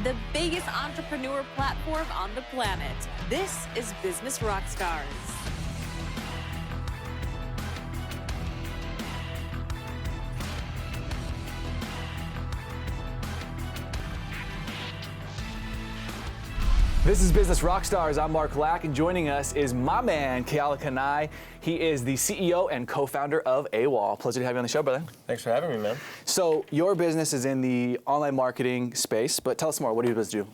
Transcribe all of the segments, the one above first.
the biggest entrepreneur platform on the planet. This is Business Rockstars. This is Business Rockstars. I'm Mark Lack, and joining us is my man, Keala Kanai. He is the CEO and co-founder of AWOL. Pleasure to have you on the show, brother. Thanks for having me, man. So your business is in the online marketing space, but tell us more. What do you guys do?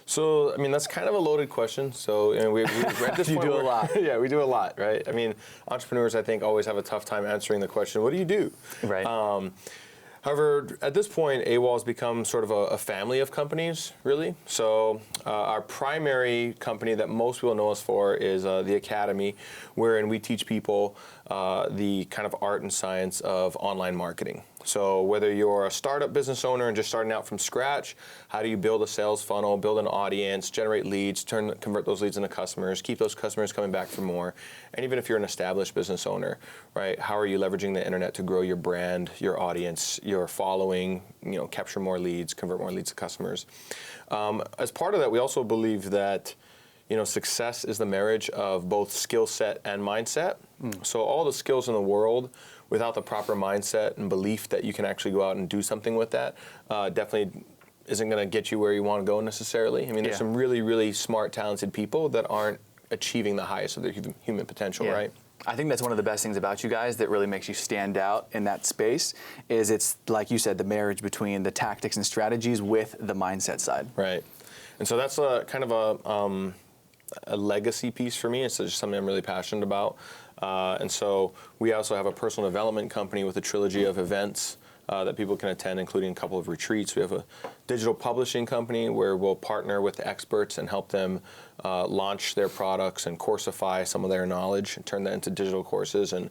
So, I mean, that's kind of a loaded question. So, we're at this You point do a lot. Yeah, we do a lot, right? I mean, entrepreneurs, I think, always have a tough time answering the question, what do you do? Right. However, at this point, AWOL has become sort of a family of companies, really. So our primary company that most people know us for is the Academy, wherein we teach people the kind of art and science of online marketing. So whether you're a startup business owner and just starting out from scratch, how do you build a sales funnel, build an audience, generate leads, convert those leads into customers, keep those customers coming back for more, and even if you're an established business owner, right? How are you leveraging the internet to grow your brand, your audience, your following, capture more leads, convert more leads to customers? As part of that, we also believe that success is the marriage of both skill set and mindset. So all the skills in the world, without the proper mindset and belief that you can actually go out and do something with that, definitely isn't going to get you where you want to go necessarily. I mean, there's some really, really smart, talented people that aren't achieving the highest of their human potential, right? I think that's one of the best things about you guys that really makes you stand out in that space is it's, like you said, the marriage between the tactics and strategies with the mindset side. Right. And so that's kind of a legacy piece for me. It's just something I'm really passionate about. And so we also have a personal development company with a trilogy of events that people can attend, including a couple of retreats. We have a digital publishing company where we'll partner with experts and help them launch their products and coursify some of their knowledge and turn that into digital courses and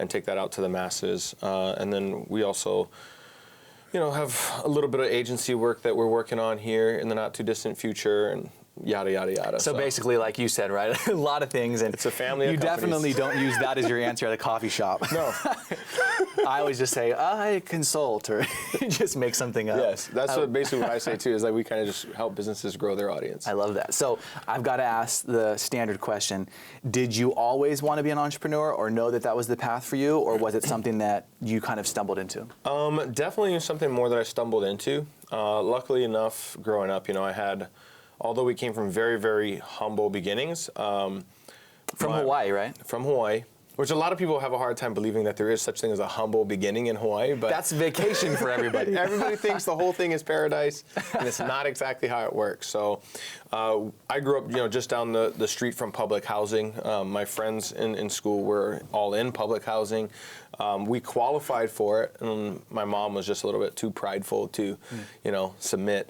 take that out to the masses. And then we also have a little bit of agency work that we're working on here in the not too distant future, and yada, yada, yada. So basically, like you said, right, a lot of things. And it's a family of companies. You definitely don't use that as your answer at a coffee shop. No. I always just say, I consult, or just make something up. Yes, that's basically what I say too, is like we kind of just help businesses grow their audience. I love that. So I've got to ask the standard question. Did you always want to be an entrepreneur or know that that was the path for you, or was it something that you kind of stumbled into? Definitely something more that I stumbled into. Luckily enough, growing up, although we came from very, very humble beginnings. From Hawaii, right? From Hawaii, which a lot of people have a hard time believing that there is such thing as a humble beginning in Hawaii. But that's vacation for everybody. Everybody thinks the whole thing is paradise, and it's not exactly how it works. So I grew up, just down the street from public housing. My friends in school were all in public housing. We qualified for it, and my mom was just a little bit too prideful to, submit.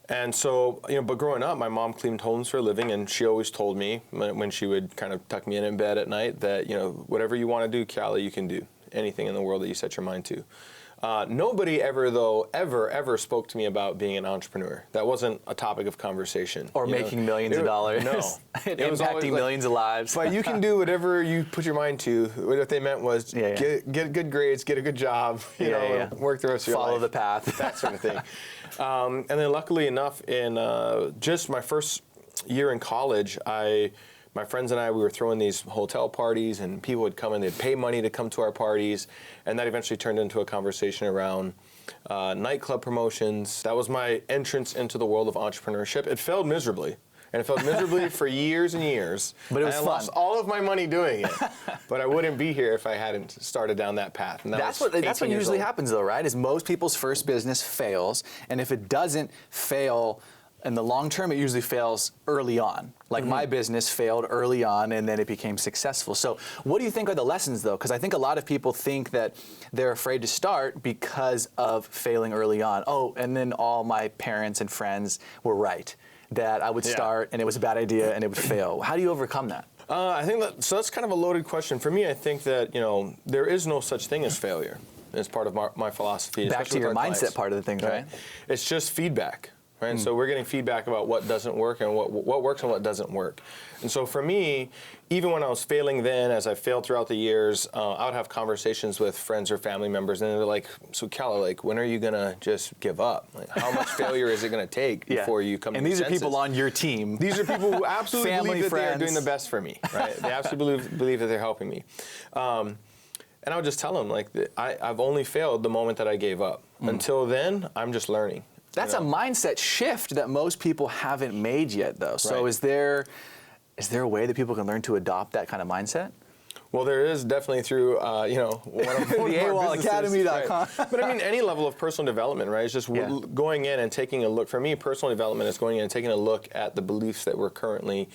And so, but growing up, my mom cleaned homes for a living, and she always told me when she would kind of tuck me in bed at night that, whatever you want to do, Keala, you can do anything in the world that you set your mind to. Nobody ever spoke to me about being an entrepreneur. That wasn't a topic of conversation. Or making millions of dollars. No. It was impacting millions of lives. But you can do whatever you put your mind to. What they meant was get good grades, get a good job, work the rest of your life. Follow the path. That sort of thing. And then luckily enough, in just my first year in college, my friends and I, we were throwing these hotel parties, and people would come and they'd pay money to come to our parties, and that eventually turned into a conversation around nightclub promotions. That was my entrance into the world of entrepreneurship. It failed miserably. And it failed miserably for years and years. But it was fun. I lost all of my money doing it. But I wouldn't be here if I hadn't started down that path. And that's what usually happens, though, right? Is most people's first business fails, and if it doesn't fail in the long term, it usually fails early on. Like my business failed early on, and then it became successful. So what do you think are the lessons, though? Because I think a lot of people think that they're afraid to start because of failing early on. Oh, and then all my parents and friends were right, that I would start and it was a bad idea and it would fail. How do you overcome that? I think that's kind of a loaded question. For me, I think that, there is no such thing as failure. It's part of my philosophy. Back to your mindset part of the thing, right? It's just feedback. right? So we're getting feedback about what doesn't work and what works and what doesn't work. And so for me, even when I was failing then, as I failed throughout the years, I would have conversations with friends or family members, and they're like, "So, Cal, like, when are you gonna just give up? Like, how much failure is it gonna take before you come?" And to these your are people senses? on your team. These are people who absolutely Family, believe that they are friends. doing the best for me, right? They absolutely believe that they're helping me. And I would just tell them, like, I've only failed the moment that I gave up. Until then, I'm just learning. That's a mindset shift that most people haven't made yet, though. So Right. is there a way that people can learn to adopt that kind of mindset? Well, there is definitely through, one of The our businesses, AWOLacademy.com. right. But I mean, any level of personal development, right? It's just going in and taking a look. For me, personal development is going in and taking a look at the beliefs that we're currently,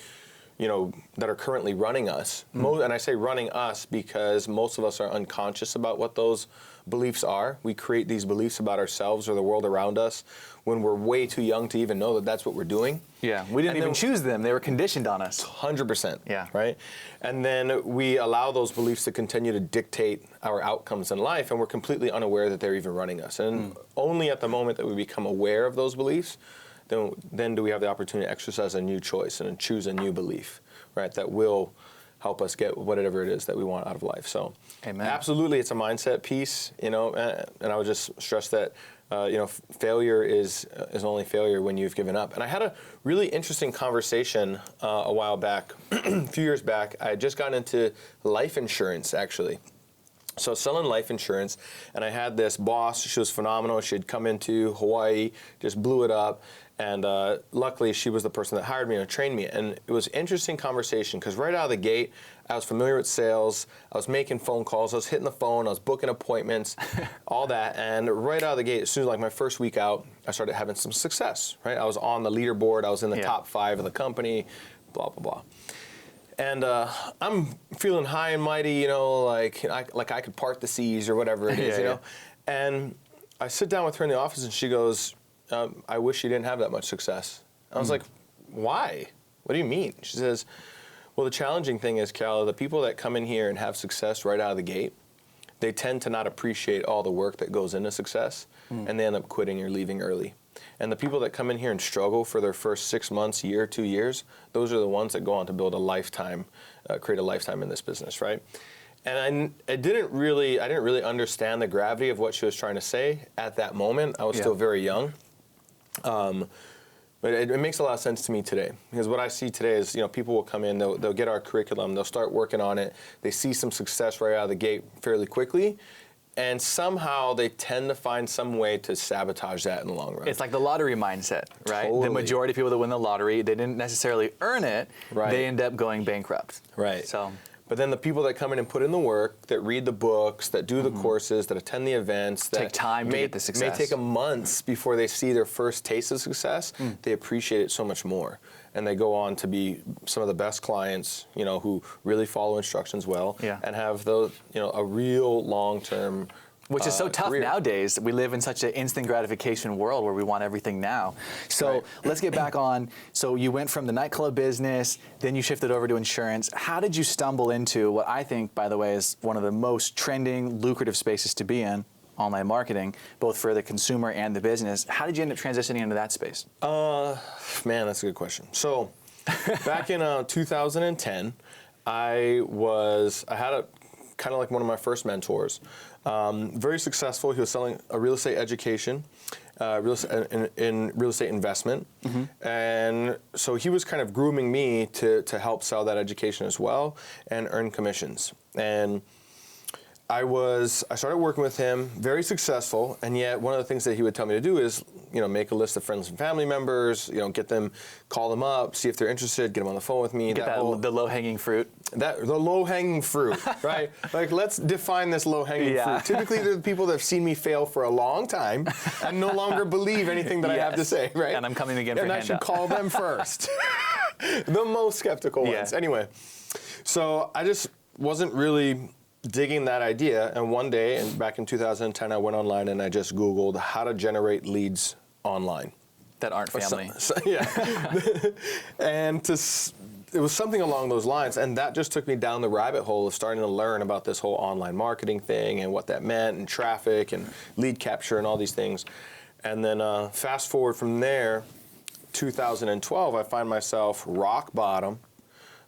that are currently running us. And I say running us because most of us are unconscious about what those beliefs are. We create these beliefs about ourselves or the world around us when we're way too young to even know that that's what we're doing. Yeah, we didn't And even then- choose them. They were conditioned on us. 100%. Yeah. Right? And then we allow those beliefs to continue to dictate our outcomes in life, and we're completely unaware that they're even running us. And only at the moment that we become aware of those beliefs, then do we have the opportunity to exercise a new choice and choose a new belief, right, that will help us get whatever it is that we want out of life. So Amen. Absolutely, it's a mindset piece, and I would just stress that failure is only failure when you've given up. And I had a really interesting conversation a while back, a few years back. I had just gotten into life insurance, actually. So selling life insurance, and I had this boss. She was phenomenal. She had come into Hawaii, just blew it up, and luckily she was the person that hired me and trained me. And it was an interesting conversation because right out of the gate, I was familiar with sales. I was making phone calls. I was hitting the phone. I was booking appointments, all that. And right out of the gate, as soon as like my first week out, I started having some success. Right, I was on the leaderboard. I was in the top 5 of the company. Blah blah blah. And I'm feeling high and mighty, like I could part the seas or whatever it is, Yeah. And I sit down with her in the office, and she goes, "I wish you didn't have that much success." I was like, "Why? What do you mean?" She says, "Well, the challenging thing is, Cal, the people that come in here and have success right out of the gate, they tend to not appreciate all the work that goes into success, and they end up quitting or leaving early. And the people that come in here and struggle for their first 6 months, year, 2 years, those are the ones that go on to build a lifetime, create a lifetime in this business, right?" And I didn't really understand the gravity of what she was trying to say at that moment. I was still very young. But it makes a lot of sense to me today, because what I see today is, people will come in, they'll get our curriculum, they'll start working on it, they see some success right out of the gate fairly quickly, and somehow they tend to find some way to sabotage that in the long run. It's like the lottery mindset, right? Totally. The majority of people that win the lottery, they didn't necessarily earn it. Right. They end up going bankrupt. Right. So, But then the people that come in and put in the work, that read the books, that do the courses, that attend the events, that Take time to get the success. may take them months before they see their first taste of success, they appreciate it so much more. And they go on to be some of the best clients, who really follow instructions well, Yeah. and have those, a real long-term which is so tough career. nowadays. We live in such an instant gratification world where we want everything now. So Right. let's get back on. So you went from the nightclub business, then you shifted over to insurance. How did you stumble into what I think, by the way, is one of the most trending, lucrative spaces to be in, online marketing, both for the consumer and the business? How did you end up transitioning into that space? Man, that's a good question. So, back in 2010, I had a kind of like one of my first mentors, very successful. He was selling a real estate education, in real estate investment, and so he was kind of grooming me to help sell that education as well and earn commissions. And I started working with him, very successful, and yet one of the things that he would tell me to do is, make a list of friends and family members, get them, call them up, see if they're interested, get them on the phone with me. Get the low-hanging fruit. The low-hanging fruit, right? Like, let's define this low-hanging fruit. Typically, they're the people that have seen me fail for a long time and no longer believe anything that I have to say, right? And I'm coming again for And a I should handout. call them first. The most skeptical ones. Anyway, so I just wasn't really digging that idea, and one day, and back in 2010, I went online and I just Googled how to generate leads online. That aren't family. And it was something along those lines, and that just took me down the rabbit hole of starting to learn about this whole online marketing thing and what that meant, and traffic and lead capture and all these things. And then fast forward from there, 2012, I find myself rock bottom.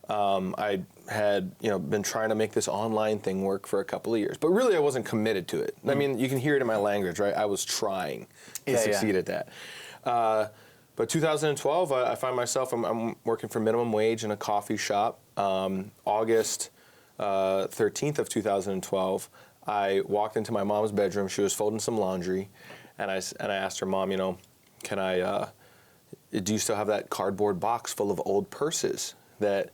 I had been trying to make this online thing work for a couple of years, but really I wasn't committed to it. I mean, you can hear it in my language, right? I was trying to succeed at that. But 2012, I find myself, I'm working for minimum wage in a coffee shop. August 13th of 2012, I walked into my mom's bedroom. She was folding some laundry, and I asked her, Mom, can I, do you still have that cardboard box full of old purses that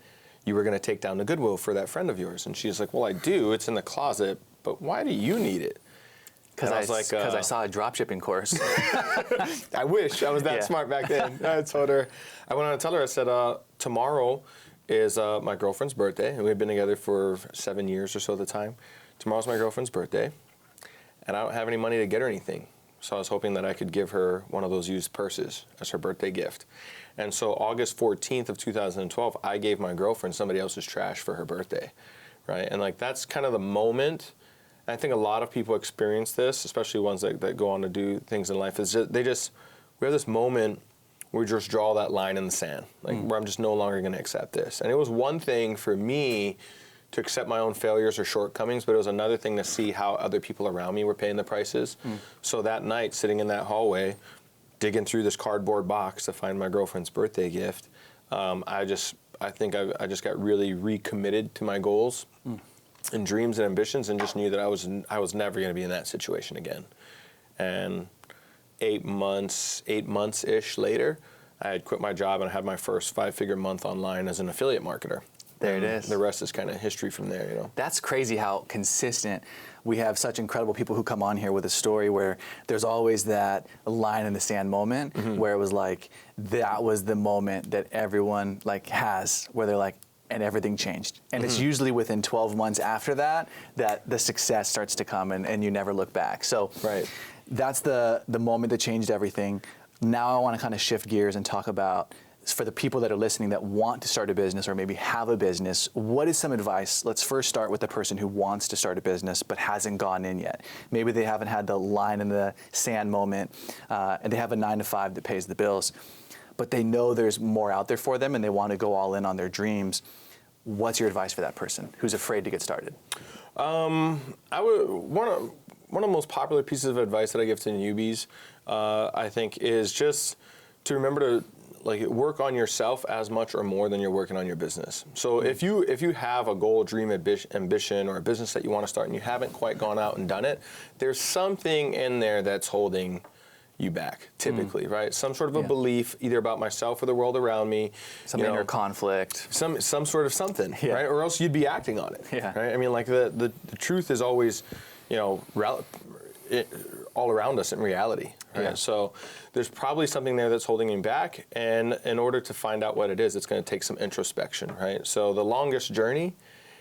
you were going to take down to Goodwill for that friend of yours? And she's like, well, I do. It's in the closet, but why do you need it? Because I saw a drop shipping course. I wish I was that smart back then. I told her, I went on to tell her, I said, tomorrow is my girlfriend's birthday, and we've been together for 7 years or so at the time. Tomorrow's my girlfriend's birthday, and I don't have any money to get her anything. So I was hoping that I could give her one of those used purses as her birthday gift. And so August 14th of 2012, I gave my girlfriend somebody else's trash for her birthday, right? And like that's kind of the moment. I think a lot of people experience this, especially ones that go on to do things in life. Is just, we have this moment where we just draw that line in the sand, like where I'm just no longer going to accept this. And it was one thing for me to accept my own failures or shortcomings, but it was another thing to see how other people around me were paying the prices. So that night, sitting in that hallway, digging through this cardboard box to find my girlfriend's birthday gift, I just got really recommitted to my goals and dreams and ambitions, and just knew that I was never going to be in that situation again. And 8 months-ish later, I had quit my job and I had my first 5-figure month online as an affiliate marketer. There it is. The rest is kind of history from there, That's crazy how consistent. We have such incredible people who come on here with a story where there's always that line in the sand moment where it was like, that was the moment that everyone like has, where they're like, and everything changed. And it's usually within 12 months after that the success starts to come and you never look back. So that's the moment that changed everything. Now I want to kind of shift gears and talk about, for the people that are listening that want to start a business or maybe have a business, what is some advice? Let's first start with the person who wants to start a business but hasn't gone in yet. Maybe they haven't had the line in the sand moment, and they have a 9-to-5 that pays the bills, but they know there's more out there for them and they want to go all in on their dreams. What's your advice for that person who's afraid to get started? One of the most popular pieces of advice that I give to newbies, I think, is just to remember to work on yourself as much or more than you're working on your business. So if you have a goal, dream, ambition, or a business that you want to start and you haven't quite gone out and done it, there's something in there that's holding you back, typically, right? Some sort of a belief, either about myself or the world around me. Some inner conflict. Some sort of something, right? Or else you'd be acting on it, right? I mean, like the truth is always, all around us in reality. Right? So there's probably something there that's holding you back, and in order to find out what it is, it's going to take some introspection, right? So the longest journey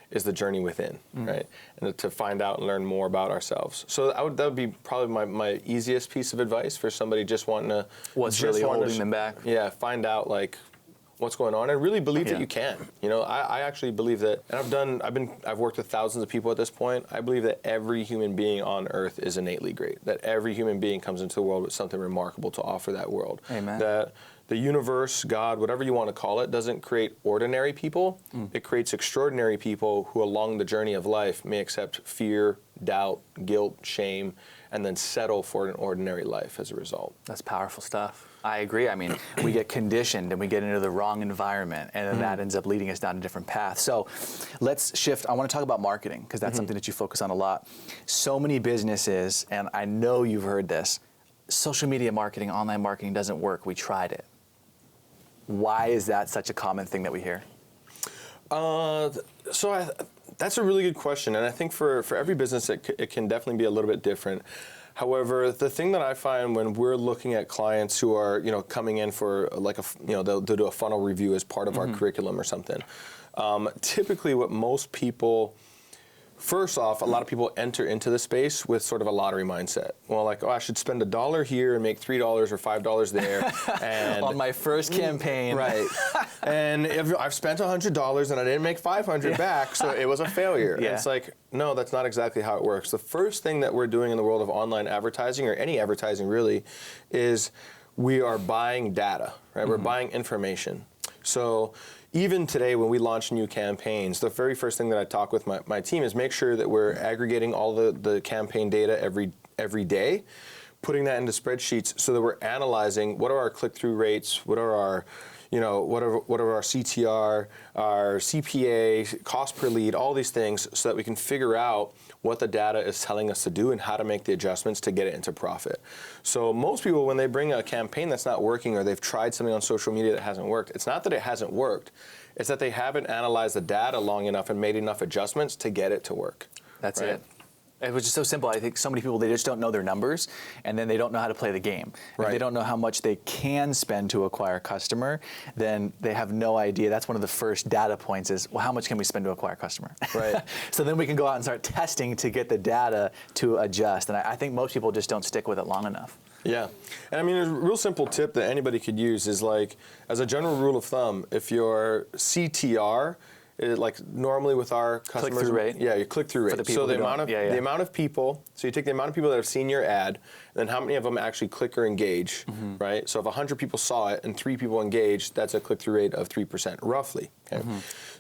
is the journey within, right? And to find out and learn more about ourselves. So that would be probably my easiest piece of advice for somebody just wanting to. What's really holding them back? Yeah, find out what's going on, and really believe that you can. I actually believe that, and I've worked with thousands of people at this point. I believe that every human being on earth is innately great. That every human being comes into the world with something remarkable to offer that world. Amen. That the universe, God, whatever you want to call it, doesn't create ordinary people. It creates extraordinary people who along the journey of life may accept fear, doubt, guilt, shame, and then settle for an ordinary life as a result. That's powerful stuff. I agree. I mean, we get conditioned and we get into the wrong environment, and then that ends up leading us down a different path. So let's shift. I want to talk about marketing, because that's something that you focus on a lot. So many businesses, and I know you've heard this, social media marketing, online marketing doesn't work. We tried it. Why is that such a common thing that we hear? That's a really good question, and I think for every business it can definitely be a little bit different. However, the thing that I find when we're looking at clients who are coming in for they'll do a funnel review as part of our curriculum or something, typically what most people First off, a lot of people enter into the space with sort of a lottery mindset. Well, like, oh, I should spend $1 here and make $3 or $5 there. And on my first campaign. Right. And if I've spent $100 and I didn't make $500 back, so it was a failure. Yeah. And it's like, no, that's not exactly how it works. The first thing that we're doing in the world of online advertising, or any advertising really, is we are buying data, right? We're buying information. So even today, when we launch new campaigns, the very first thing that I talk with my team is make sure that we're aggregating all the campaign data every day, putting that into spreadsheets so that we're analyzing what are our click-through rates, what are our what are our CTR, our CPA, cost per lead, all these things, so that we can figure out what the data is telling us to do and how to make the adjustments to get it into profit. So most people, when they bring a campaign that's not working, or they've tried something on social media that hasn't worked, it's not that it hasn't worked, it's that they haven't analyzed the data long enough and made enough adjustments to get it to work. That's right? it. It was just so simple. I think so many people, they just don't know their numbers, and then they don't know how to play the game. Right. If they don't know how much they can spend to acquire a customer, then they have no idea. That's one of the first data points is, well, how much can we spend to acquire a customer? Right. So then we can go out and start testing to get the data to adjust. And I think most people just don't stick with it long enough. Yeah. And I mean, a real simple tip that anybody could use is, like, as a general rule of thumb, if your CTR, like normally with our customers, click-through rate. Yeah, your click-through rate. For the people so the who amount don't- of the amount of people. So you take the amount of people that have seen your ad, and then how many of them actually click or engage, right? So if 100 people saw it and 3 people engaged, that's a click-through rate of 3%, roughly. Okay?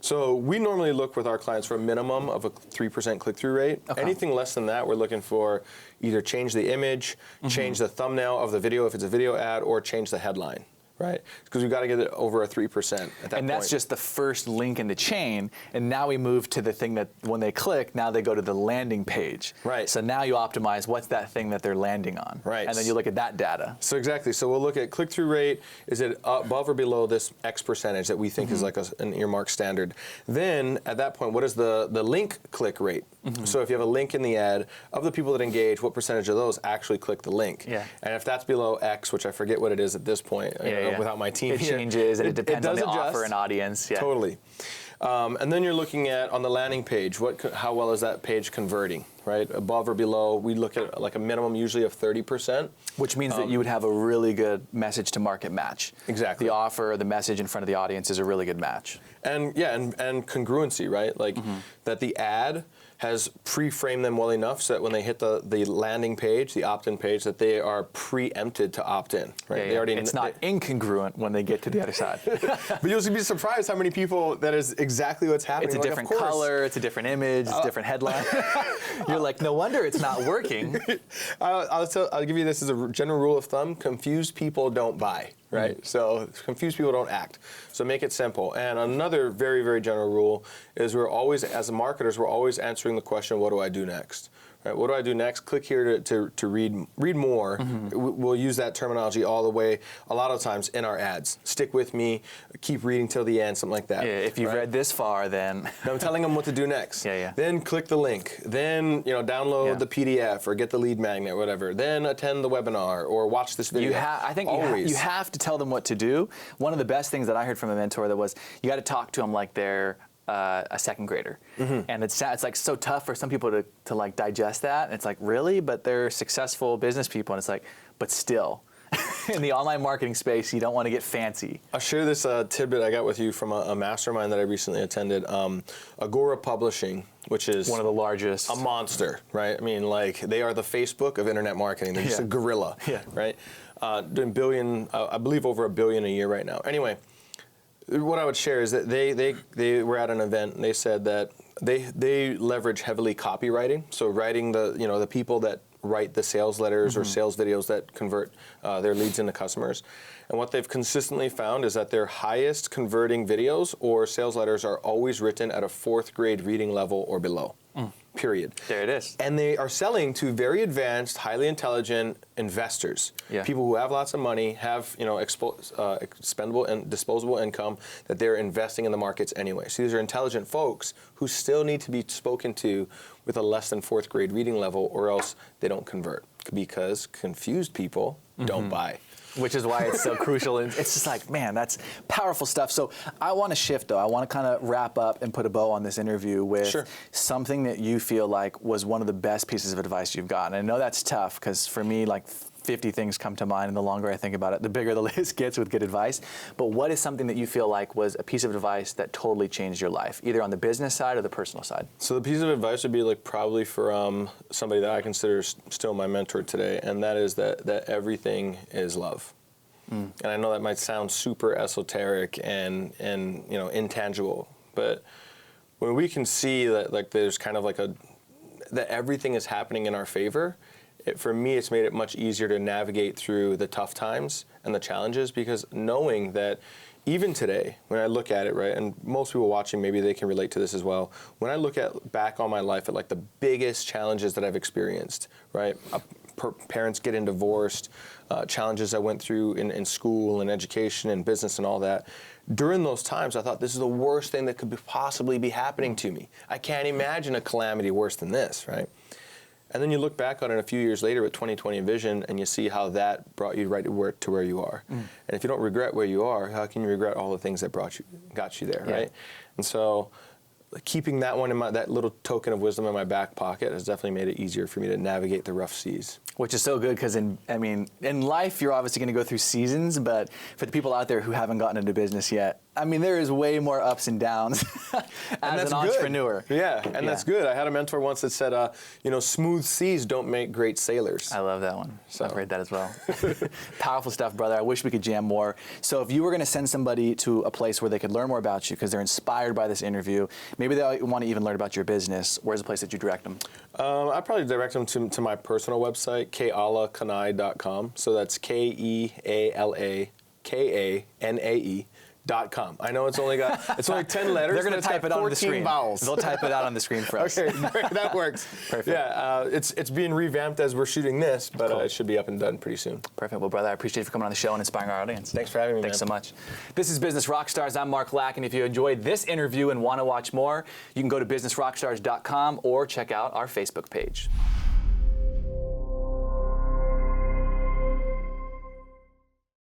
So we normally look with our clients for a minimum of a 3% click-through rate. Okay. Anything less than that, we're looking for either change the image, change the thumbnail of the video if it's a video ad, or change the headline. Right, because we've got to get it over a 3% at that point. And that's just the first link in the chain, and now we move to the thing that when they click, now they go to the landing page. Right. So now you optimize what's that thing that they're landing on. Right. And then you look at that data. So exactly. So we'll look at click-through rate. Is it above or below this X percentage that we think is like an earmark standard? Then at that point, what is the link click rate? So if you have a link in the ad, of the people that engage, what percentage of those actually click the link? Yeah. And if that's below X, which I forget what it is at this point, without my team It here, changes, and it depends on does the adjust. offer and audience. Yeah. Totally. And then you're looking at, on the landing page, how well is that page converting, right? Above or below, we look at like a minimum usually of 30%. Which means that you would have a really good message to market match. Exactly. The offer, the message in front of the audience is a really good match. And yeah, and congruency, right? Like that the ad has pre-framed them well enough so that when they hit the landing page, the opt-in page, that they are preempted to opt in, right? Yeah, They already it's not incongruent when they get to the other side. But you'll be surprised how many people that is exactly what's happening. It's a Like, different of course. color, it's a different image, it's a different headline. You're like, no wonder it's not working. I'll give you this as a general rule of thumb: confused people don't buy. Right? So confused people don't act. So make it simple. And another very, very general rule is we're always, as marketers, we're always answering the question, what do I do next? Right? What do I do next? Click here to read more. We'll use that terminology all the way, a lot of times in our ads. Stick with me, keep reading till the end, something like that. Yeah, if you've read this far, then I'm telling them what to do next. Yeah. Then click the link. Then download the PDF or get the lead magnet, whatever. Then attend the webinar or watch this video. I think you have to tell them what to do. One of the best things that I heard from a mentor that was, you got to talk to them like they're a second grader. And it's like so tough for some people to like digest that. And it's like, really? But they're successful business people. And it's like, but still. In the online marketing space, you don't want to get fancy. I'll share this tidbit I got with you from a mastermind that I recently attended. Agora Publishing, which is one of the largest. A monster, right? I mean, like, they are the Facebook of internet marketing. They're just a gorilla, right? Doing I believe over $1 billion a year right now. Anyway, what I would share is that they were at an event and they said that they leverage heavily copywriting. So writing the people that write the sales letters or sales videos that convert their leads into customers. And what they've consistently found is that their highest converting videos or sales letters are always written at a 4th grade reading level or below. Period. There it is. And they are selling to very advanced, highly intelligent investors. Yeah. People who have lots of money, have expendable and disposable income that they're investing in the markets anyway. So these are intelligent folks who still need to be spoken to with a less than 4th grade reading level, or else they don't convert, because confused people don't buy. which is why it's so crucial. And it's just like, man, that's powerful stuff. So I want to shift, though. I want to kind of wrap up and put a bow on this interview with something that you feel like was one of the best pieces of advice you've gotten. And I know that's tough because for me, like 50 things come to mind, and the longer I think about it, the bigger the list gets with good advice. But what is something that you feel like was a piece of advice that totally changed your life, either on the business side or the personal side? So the piece of advice would be like probably for somebody that I consider still my mentor today, and that is that everything is love. And I know that might sound super esoteric and intangible, but when we can see that like there's kind of like that everything is happening in our favor, for me, it's made it much easier to navigate through the tough times and the challenges, because knowing that even today, when I look at it, right, and most people watching, maybe they can relate to this as well. When I look back on my life at like the biggest challenges that I've experienced, right, parents getting divorced, challenges I went through in school and education and business and all that. During those times, I thought this is the worst thing that could possibly be happening to me. I can't imagine a calamity worse than this, right? And then you look back on it a few years later with 20/20 vision, and you see how that brought you right to where you are. And if you don't regret where you are, how can you regret all the things that got you there, right? And so keeping that one that little token of wisdom in my back pocket has definitely made it easier for me to navigate the rough seas. Which is so good because in life, you're obviously going to go through seasons, but for the people out there who haven't gotten into business yet, I mean, there is way more ups and downs as an entrepreneur. Yeah, and that's good. I had a mentor once that said, smooth seas don't make great sailors. I love that one. So I've heard that as well. Powerful stuff, brother. I wish we could jam more. So if you were going to send somebody to a place where they could learn more about you because they're inspired by this interview, maybe they want to even learn about your business, where's the place that you direct them? I'd probably direct them to my personal website, kealakanai.com. So that's KEALAKANAE.com. I know it's only 10 letters. They're going to type it on the screen. Vowels. They'll type it out on the screen for us. Okay, that works. Perfect. Yeah, it's being revamped as we're shooting this, but it should be up and done pretty soon. Perfect. Well, brother, I appreciate you for coming on the show and inspiring our audience. Thanks for having me, Thanks so much. This is Business Rockstars. I'm Mark Lack, and if you enjoyed this interview and want to watch more, you can go to businessrockstars.com or check out our Facebook page.